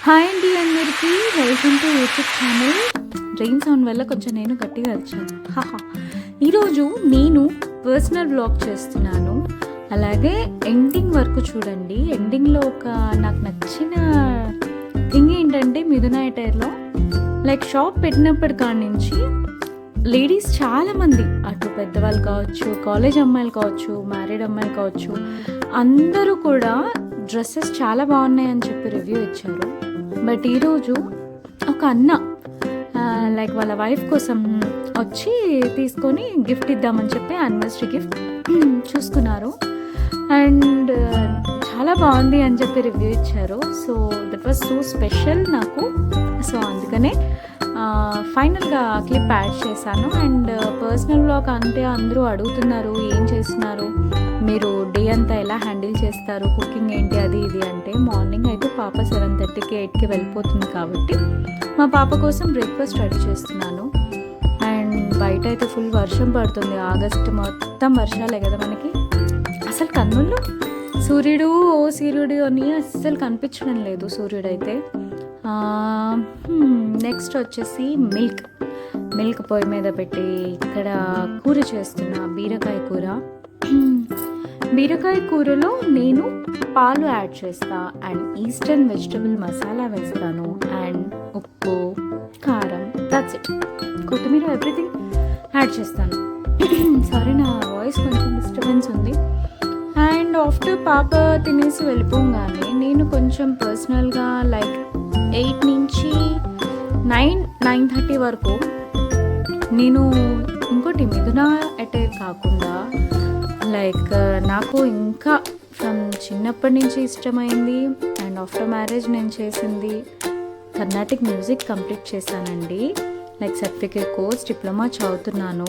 Hi అండి అందరికీ, welcome to YouTube channel. Rain sound వల్ల కొంచెం నేను గట్టిగా అరిచాను. ఈరోజు నేను పర్సనల్ వ్లాగ్ చేస్తున్నాను. అలాగే ఎండింగ్ వరకు చూడండి. ఎండింగ్లో ఒక నాకు నచ్చిన థింగ్ ఏంటంటే, మిథున ఎటైర్లో లైక్ షాప్ పెట్టినప్పటి కాడి నుంచి లేడీస్ చాలామంది, అటు పెద్దవాళ్ళు కావచ్చు, కాలేజ్ అమ్మాయిలు కావచ్చు, మ్యారీడ్ అమ్మాయిలు కావచ్చు, అందరూ కూడా డ్రెస్సెస్ చాలా బాగున్నాయి అని చెప్పి రివ్యూ ఇచ్చారు. బట్ ఈరోజు ఒక అన్న లైక్ వాళ్ళ వైఫ్ కోసం వచ్చి తీసుకొని గిఫ్ట్ ఇద్దామని చెప్పి యానివర్సరీ గిఫ్ట్ చూసుకున్నారు. అండ్ చాలా బాగుంది అని చెప్పి రివ్యూ ఇచ్చారు. So that was so special నాకు. సో అందుకనే ఫైనల్గా క్లిప్ యాడ్ చేశాను. అండ్ పర్సనల్ వ్లాగ్ అంటే అందరూ అడుగుతున్నారు, ఏం చేస్తున్నారు మీరు, డే అంతా ఎలా హ్యాండిల్ చేస్తారు, కుకింగ్ ఏంటి, అది ఇది అంటే. మార్నింగ్ అయితే పాప 7:30కి 8కి వెళ్ళిపోతుంది కాబట్టి మా పాప కోసం బ్రేక్ఫాస్ట్ రెడీ చేస్తున్నాను. అండ్ బయట అయితే ఫుల్ వర్షం పడుతుంది. ఆగస్ట్ మొత్తం వర్షాలే కదా మనకి. అసలు కన్నుల్లో సూర్యుడు సూర్యుడు అని అస్సలు కనిపించడం లేదు సూర్యుడైతే. నెక్స్ట్ వచ్చేసి మిల్క్ పొయ్యి మీద పెట్టి ఇక్కడ కూర చేస్తున్నా, బీరకాయ కూర. బీరకాయ కూరలో నేను పాలు యాడ్ చేస్తా, అండ్ ఈస్టర్న్ వెజిటబుల్ మసాలా వేస్తాను, అండ్ ఉప్పు, కారం, దట్స్ ఇట్. కొత్తిమీర, ఎవ్రీథింగ్ యాడ్ చేస్తాను. సారీ, నా వాయిస్ కొంచెం డిస్టర్బెన్స్ ఉంది. అండ్ ఆఫ్టర్ పాప తినేసి వెళ్ళిపోగానే నేను కొంచెం పర్సనల్గా లైక్ 8 నుంచి 9:30 వరకు నేను ఇంకోటి మిథున ఎటైర్ కాకుండా లైక్ నాకు ఇంకా ఫ్రమ్ చిన్నప్పటి నుంచి ఇష్టమైంది అండ్ ఆఫ్టర్ మ్యారేజ్ నేను చేసింది కర్ణాటిక్ మ్యూజిక్ కంప్లీట్ చేశానండి. లైక్ సర్టిఫికేట్ కోర్స్, డిప్లొమా చదువుతున్నాను.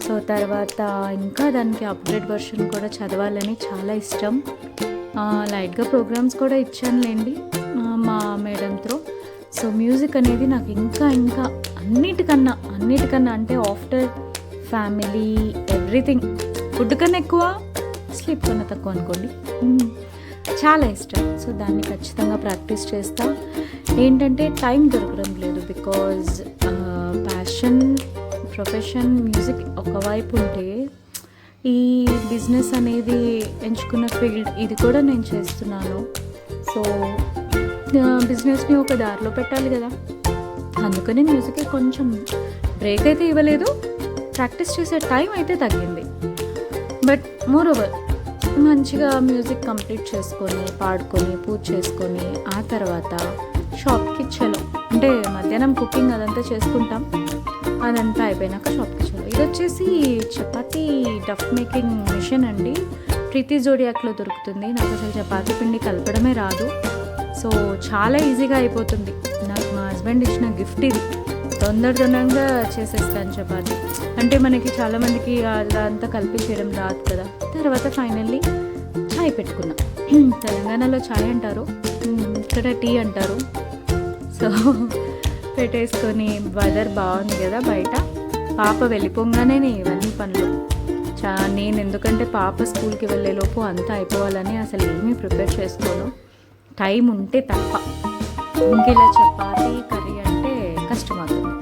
సో తర్వాత ఇంకా దానికి అప్గ్రేడ్ వర్షన్ కూడా చదవాలని చాలా ఇష్టం. లైట్గా ప్రోగ్రామ్స్ కూడా ఇచ్చానులేండి మా మేడంతో. సో మ్యూజిక్ అనేది నాకు ఇంకా అన్నిటికన్నా అంటే ఆఫ్టర్ ఫ్యామిలీ ఎవ్రీథింగ్, ఫుడ్ కన్నా ఎక్కువ, స్లీప్ కన్నా తక్కువ అనుకోండి, చాలా ఇష్టం. సో దాన్ని ఖచ్చితంగా ప్రాక్టీస్ చేస్తా. ఏంటంటే టైం దొరకడం లేదు, బికాజ్ ప్యాషన్, ప్రొఫెషన్, మ్యూజిక్ ఒకవైపు ఉంటే ఈ బిజినెస్ అనేది ఎంచుకున్న ఫీల్డ్ ఇది కూడా నేను చేస్తున్నాను. సో బిజినెస్ని ఒక దారిలో పెట్టాలి కదా, అందుకని మ్యూజిక్కి కొంచెం బ్రేక్ అయితే ఇవ్వలేదు. ప్రాక్టీస్ చేసే టైం అయితే తగ్గింది. బట్ మోర్ ఓవర్ మంచిగా మ్యూజిక్ కంప్లీట్ చేసుకొని, పాడుకొని, పూజ చేసుకొని, ఆ తర్వాత షాప్కి చలో. అంటే మధ్యాహ్నం కుకింగ్ అదంతా చేసుకుంటాం, అదంతా అయిపోయినాక షాప్కి చలో. ఇది వచ్చేసి చపాతీ డఫ్ మేకింగ్ మిషన్ అండి. ప్రీతి జోడియాక్లో దొరుకుతుంది. నాకు అసలు చపాతీ పిండి కలపడమే రాదు. సో చాలా ఈజీగా అయిపోతుంది. నాకు మా హస్బెండ్ ఇచ్చిన గిఫ్ట్ ఇది. తొందరగా చేసేస్తాను చపాతీ. అంటే మనకి చాలామందికి అదంతా కలిపి చేయడం రాదు కదా. తర్వాత ఫైనల్లీ చాయ్ పెట్టుకున్నా. తెలంగాణలో చాయ్ అంటారు, ఇక్కడ టీ అంటారు. సో పెట్టేసుకొని, వెదర్ బాగుంది కదా బయట. పాప వెళ్ళిపోగానే ఇవన్నీ పనులు నేను, ఎందుకంటే పాప స్కూల్కి వెళ్ళేలోపు అంతా అయిపోవాలని అసలు ఏమీ ప్రిపేర్ చేసుకోను, టైం ఉంటే తప్ప. ఇంకెలా చపాతీ కర్రీ అంటే కష్టమవుతుంది.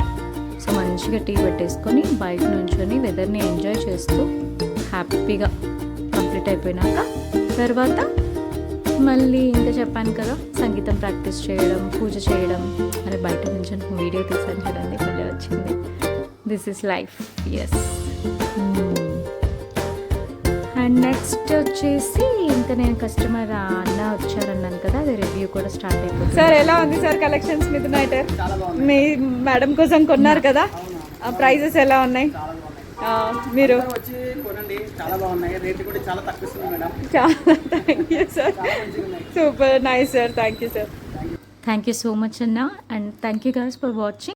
సో మంచిగా టీ పెట్టేసుకొని బయట నుంచొని వెదర్ని ఎంజాయ్ చేస్తూ హ్యాపీగా కంప్లీట్ అయిపోయినాక తర్వాత మళ్ళీ ఇంకా చెప్పాను కదా, సంగీతం ప్రాక్టీస్ చేయడం, పూజ చేయడం. అరే బయట నుంచి వీడియో తీసాను చూడండి, మళ్ళీ వచ్చింది. This is life. Yes. And next వచ్చేసి ఇంకా నేను కస్టమర్ అన్న వచ్చారన్నాను కదా, అది రివ్యూ కూడా స్టార్ట్ అయిపోయింది. సార్ ఎలా ఉంది సార్ కలెక్షన్స్ మిథున ఎటైర్? మీ మేడం కోసం కొన్నారు కదా, ప్రైజెస్ ఎలా ఉన్నాయి? మీరు చాలా బాగున్నాయి, రేట్ కూడా చాలా తక్కువ ఇస్తుంది మేడం. చాలా thank you sir, super nice sir, thank you sir. Thank you so much అన్న, and thank you guys for watching.